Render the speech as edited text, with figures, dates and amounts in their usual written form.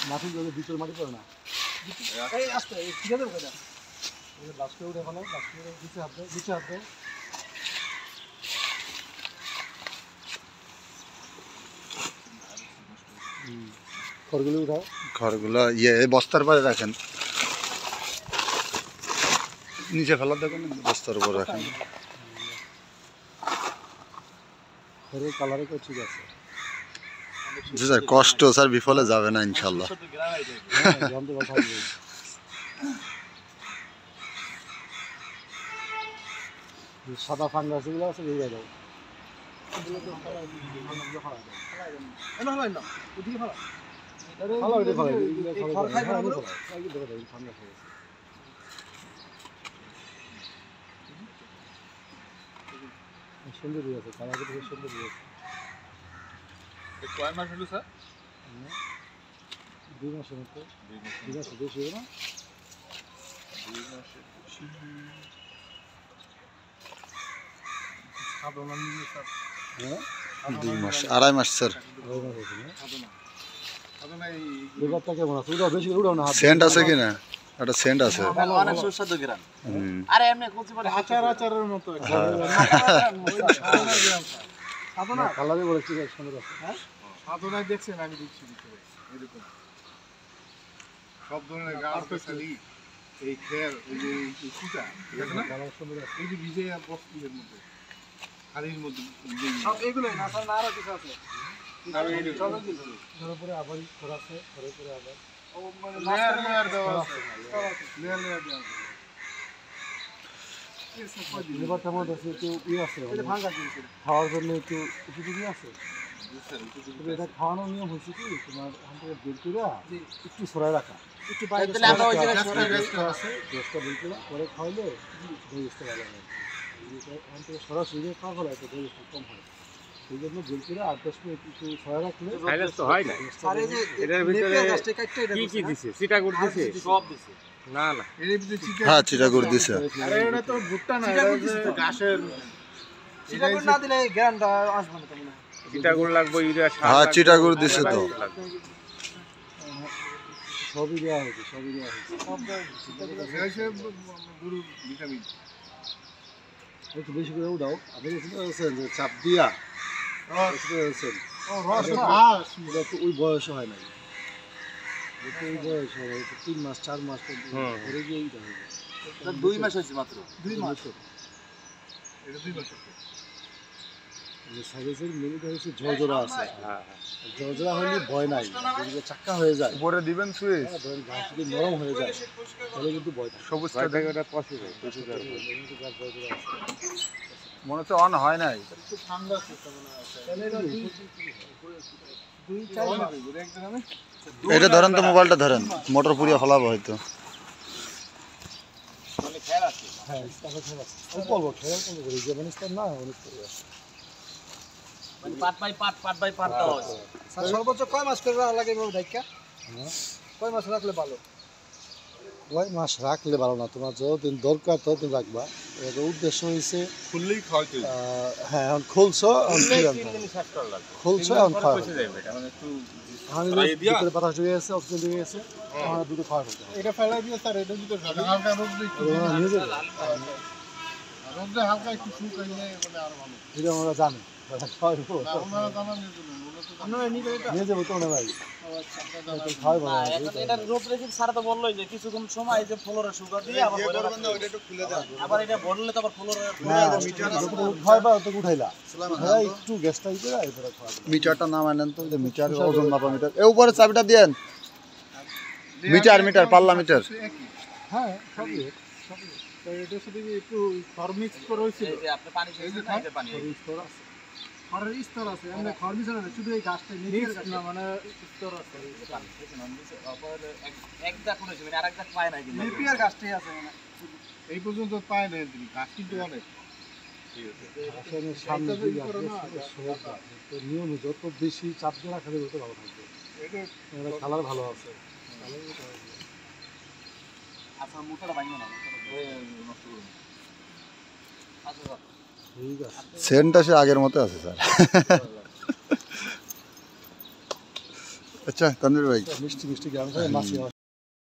মাটি যদি ভিতরে মাটি পড়ে না এই আস্তে ঠিক আছে ওটা এই লাস্টে উঠে ফেলো লাস্টে নিচে হাত দাও নিচে হাত দাও খড়গুলো উঠাও খড়গুলো ইয়ে বস্তার পরে রাখেন নিচে ফেলা দেখুন বস্তার উপর রাখেন খড়ের কালারে তো ঠিক আছে জি স্যার কষ্ট স্যার বিফলে যাবে না ইনশাল্লাহ সাদা ফাঙ্গাস যেগুলো আছে বেরিয়ে দাও সুন্দর আছে কালার থেকে সুন্দর আছে কয় মাস হলো স্যার 2 মাসের মতো 2 মাস বেশি হবে না 2 মাসের হ্যাঁ 2 মাস 2.5 মাস স্যার ব্যাপারটা কেমন আছে উঠাও বেশি উঠাও না সেন্ট আছে কি না একটা সেন্ট আছে অনেক সুস্বাদু গ্রাম আরে এমনি কুচি পড়ে আচারের মতো সাদনা কালারে বলে ঠিক আছে সুন্দর আছে হ্যাঁ সাদনা দেখছেন আমি দিচ্ছি ভিতরে এরকম সব ধরনের গাছ খালি এই খের এই যে কুচা ঠিক আছে না কালার সুন্দর আছে এই যে ভিজে বস্তির মধ্যে খালির মধ্যে সব এগুলোই না স্যার আরো কিছু আছে আর এই সব এর উপরে আবার খড় আছে খড়ের উপরে আবার ও মানে লেয়ার দেওয়া আছে লেয়ার দেওয়া আছে লেবারটার মধ্যে আছে একটু ইয়ে আছে খাওয়ার জন্য একটু উপযোগী আছে এটা খাওয়ানোর নিয়ম হয়েছে কি তোমার এখান থেকে বের করে একটু সরাই রাখা একটু বাইরে আছে গ্যাসটা বের করে পরে খাওয়াইলে গ্যাসটা ভালো হয় এখান থেকে সরাসরি খাওয়া হলে একটা গ্যাসটা কম হয় সেই জন্য বের করে 8-10 মিনিট একটু সরাই রাখলে তো হয় না এটার ভিতরে কি কি দিছে চিটাগুড় দিছে সব দিছে না না এর ভিতরে চিকেন হ্যাঁ চিটাগুড় দিছে আরে এটা তো ভুট্টা না এটা ঘাসের চিটাগুড় না দিলে গ্রামটা আসবে না তেমন চিটাগুড় লাগবে ইউরিয়া সার হ্যাঁ চিটাগুড় দিছে তো সবই দেওয়া হয়েছে সবই দেওয়া হয়েছে ঘাসের গরুর ভিটামিন একটু বেশি করে উঠাও আপনি বলছেন যে চাপ দিয়া বলছেন রস এটা তো ওই বয়সে হয় নাই ওই বয়স হয় 3 মাস 4 মাস পরে গিয়ে এইটা হবে 2 মাস হয়েছে মাত্র 2 মাস এটা 2 মাস সার্ভিসের মিনিট হয়েছে ঝরঝরা আছে ঝরঝরা হলে ভয় নাই যদি চাক্কা হয়ে যায় উপরে দিবেন সুইচ ধরেন ঘাস যদি নরম হয়ে যায় তাহলে কিন্তু ভয় থাকে সবুজটা থেকে ওটা পসিবল মনে হচ্ছে অন হয় নাই একটু ঠান্ডা সিস্টেম মনে আছে তাহলে এটা 2-4 মাস এটা ধরেন তো মোবাইলটা ধরেন মোটর পুরিয়া ফলাবো হয়তো মানে খেয়াল আছে হ্যাঁ তাহলে ঠিক আছে অল্প অল্প খেয়াল করবো করি যেমন ইস্তার না অনেক করে আছে মানে পাট বাই পাট দাও আছে স্যার সর্বোচ্চ কয় মাস করে রাখা লাগে এভাবে দায়িকা কয় মাস রাখলে ভালো কয় মাস রাখলে ভালো না তোমার যতদিন দরকার ততদিন রাখবা এর উদ্দেশ্য হয়েছে খুললেই খাওয়াইতে হ্যাঁ এখন খুলছো খুলছো এখন খাওয়া ভিতরে বাতাস ঢুকে গেছে অক্সিজেন ঢুকে গেছে আমার দুটো খাওয়া করতে হবে এটা ফেলাই দিয়ে স্যার এটা ভিতরে হালকা রোদ দিয়ে নিয়ে যাবে রোদে হালকা একটু শুকাইলে মানে আরো ভালো এটা আমরা জানি খাওয়াবো ওনারা জানান নিয়ে যাবো তো না ভাই খাওয়াই ভালো এটা রোদ রেখে সারা তো বললোই যে কিছুক্ষণ সময় যে ফ্লোরে সুগার দিয়ে আবার ওটা একটু খুলে দাও আবার এটা বললে তো আবার ফ্লোরে খাওয়াইবা তো উঠাইলা একটু গ্যাসটা করে এরপরে খাওয়াবো মিটারটা নাম আনেন তো মিটার ওজন মাপা মিটার এর উপরে চাবিটা দেন মিটার পাল্লা মিটার হ্যাঁ সবই তো এটা শুধু একটু ফরমিক্স করে হয়েছিল এই যে আপনি পানি শেষে না এটা পানি খড়ের স্তর আছে আমরা খড় মিশন না শুধু এই গাছটা নিচে না মানে স্তর আছে এক দাগ করেছে মানে আরেক দাগ পায় না কিন্তু নেপিয়ার গাছটাই আছে মানে এই পর্যন্ত পায় না তিনি গাছ কিন্তু অনেক আসলে সামনে দিকে তো নিয়ম যত বেশি চাপ দিয়ে রাখা যাবে তত ভালো থাকবে এটা কালার ভালো আছে আচ্ছা মোটর ভাঙবে না নষ্ট করুন আচ্ছা ঠিক আছে সেন্টটা সে আগের মতো আছে স্যার আচ্ছা তানভীর ভাই মিষ্টি মিষ্টি গ্রামের মাছি